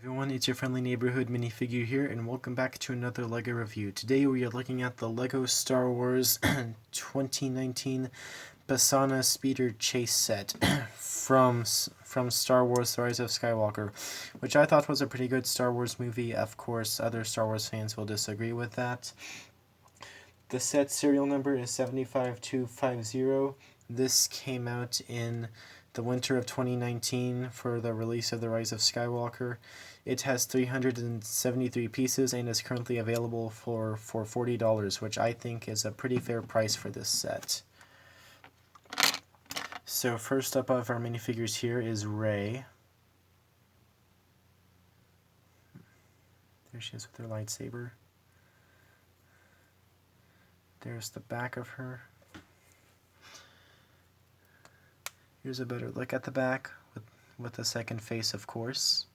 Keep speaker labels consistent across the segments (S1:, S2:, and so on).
S1: Everyone, it's your friendly neighborhood minifigure here, and welcome back to another LEGO review. Today we are looking at the LEGO Star Wars 2019 Pasaana Speeder Chase Set from Star Wars The Rise of Skywalker, which I thought was a pretty good Star Wars movie. Of course, other Star Wars fans will disagree with that. The set serial number is 75250. This came out in the winter of 2019 for the release of The Rise of Skywalker. It has 373 pieces and is currently available for $40, which I think is a pretty fair price for this set. So first up of our minifigures here is Rey. There she is with her lightsaber. There's the back of her. Here's a better look at the back with the second face, of course.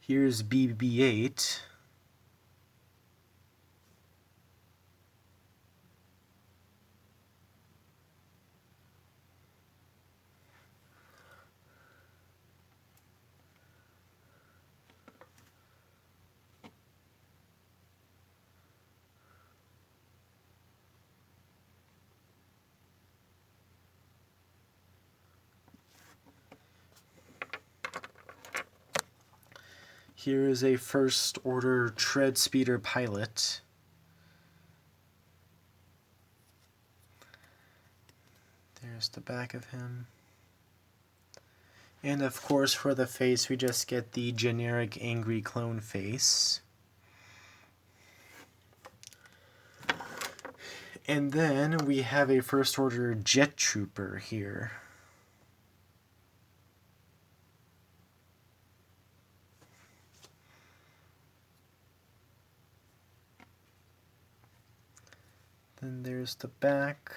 S1: Here's BB-8. Here is a First Order Tread Speeder pilot. There's the back of him. And of course, for the face, we just get the generic angry clone face. And then we have a First Order Jet Trooper here. Then there's the back.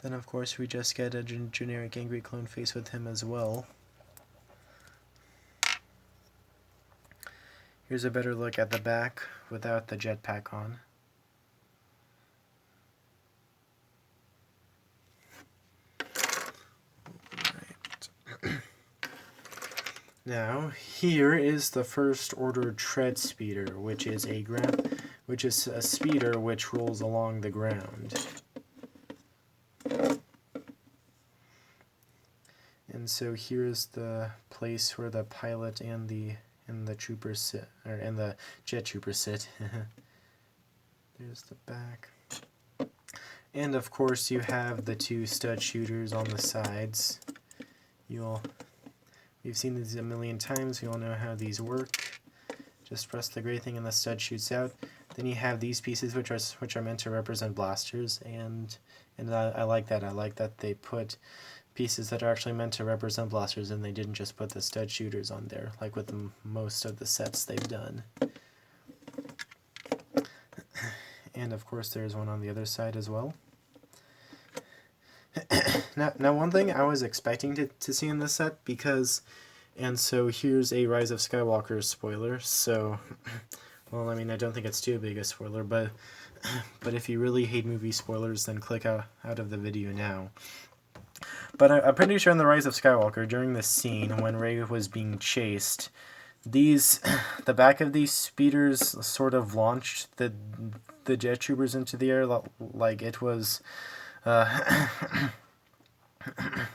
S1: Then of course we just get a generic angry clone face with him as well. Here's a better look at the back without the jetpack on. Now, here is the First Order Tread Speeder, which is a speeder which rolls along the ground. And so here is the place where the pilot and the trooper sit, and the jet trooper sit. There's the back. And of course you have the two stud shooters on the sides. We've seen these a million times. We all know how these work. Just press the gray thing and the stud shoots out. Then you have these pieces which are meant to represent blasters, and I like that. I like that they put pieces that are actually meant to represent blasters, and they didn't just put the stud shooters on there like with most of the sets they've done. And of course there's one on the other side as well. Now one thing I was expecting to see in this set, and so here's a Rise of Skywalker spoiler, so, well, I mean, I don't think it's too big a spoiler, but if you really hate movie spoilers, then click out of the video now. But I'm pretty sure in the Rise of Skywalker, during this scene when Rey was being chased, the back of these speeders sort of launched the jet troopers into the air like it was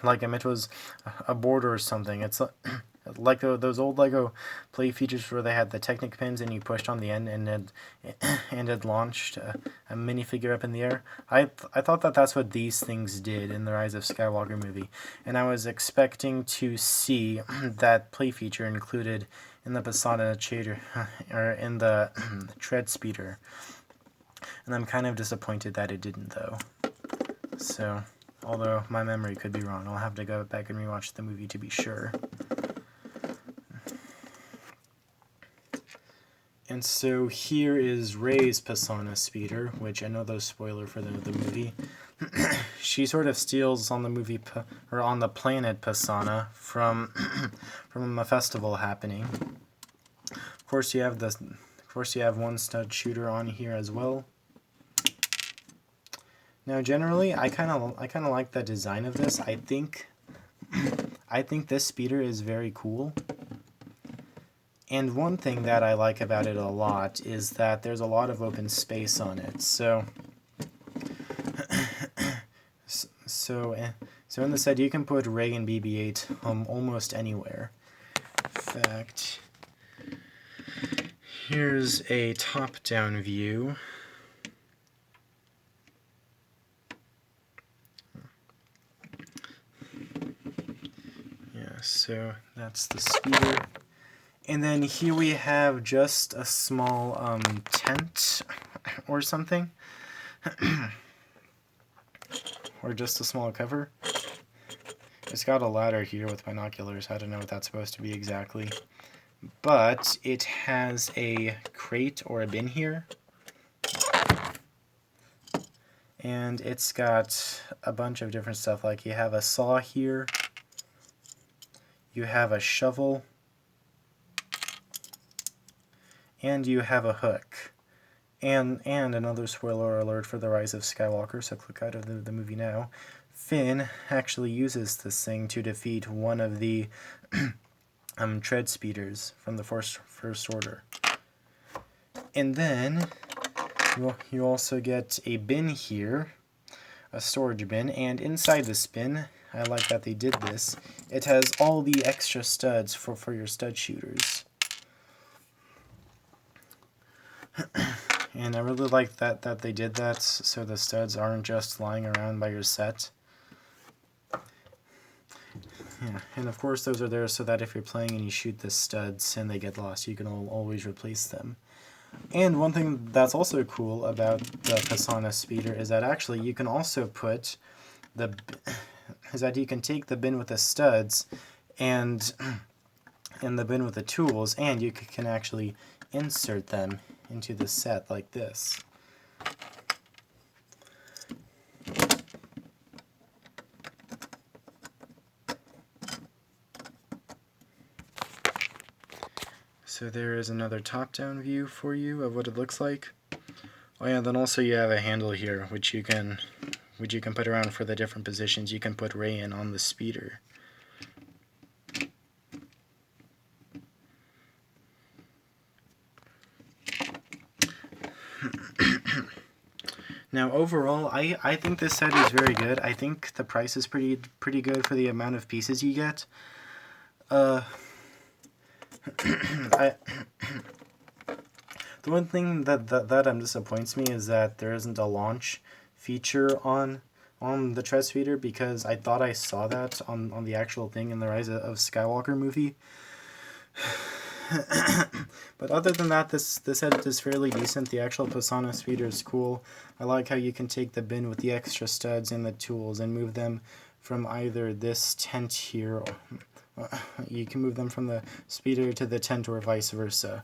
S1: it was a board or something. It's like those old Lego play features where they had the Technic pins and you pushed on the end and it launched a minifigure up in the air. I thought that's what these things did in the Rise of Skywalker movie, and I was expecting to see that play feature included in the Pasaana Chader, or in the Tread Speeder, and I'm kind of disappointed that it didn't, though. So, although my memory could be wrong, I'll have to go back and rewatch the movie to be sure. And so here is Rey's Pasaana Speeder, which another spoiler for the movie. She sort of steals on the planet Pasaana from a festival happening. Of course, you have one stud shooter on here as well. Now, generally, I kind of like the design of this. I think this speeder is very cool. And one thing that I like about it a lot is that there's a lot of open space on it. So in the set, you can put Ray and BB-8 almost anywhere. In fact, here's a top-down view. Yeah, so that's the speeder. And then here we have just a small tent or something. Or just a small cover. It's got a ladder here with binoculars. I don't know what that's supposed to be exactly. But it has a crate or a bin here. And it's got a bunch of different stuff, like you have a saw here. You have a shovel. And you have a hook. And another spoiler alert for The Rise of Skywalker, so click out of the movie now. Finn actually uses this thing to defeat one of the tread speeders from the First Order. And then you also get a bin here, a storage bin, and inside this bin, I like that they did this, it has all the extra studs for your stud shooters. And I really like that they did that, so the studs aren't just lying around by your set. Yeah, and of course those are there so that if you're playing and you shoot the studs and they get lost, you can always replace them. And one thing that's also cool about the Pasaana speeder is that actually you can also put you can take the bin with the studs and the bin with the tools, and you can actually insert them into the set like this. So there is another top-down view for you of what it looks like. Oh yeah, then also you have a handle here which you can put around for the different positions you can put Ray in on the speeder. Now overall, I think this set is very good. I think the price is pretty good for the amount of pieces you get. The one thing that disappoints me is that there isn't a launch feature on the tread speeder, because I thought I saw that on the actual thing in the Rise of Skywalker movie. But other than that, this set is fairly decent. The actual Pasaana speeder is cool. I like how you can take the bin with the extra studs and the tools and move them from either this tent here, or you can move them from the speeder to the tent or vice versa.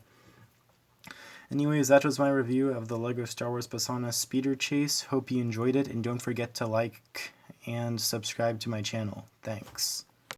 S1: Anyways, that was my review of the LEGO Star Wars Pasaana Speeder Chase. Hope you enjoyed it, and don't forget to like and subscribe to my channel. Thanks.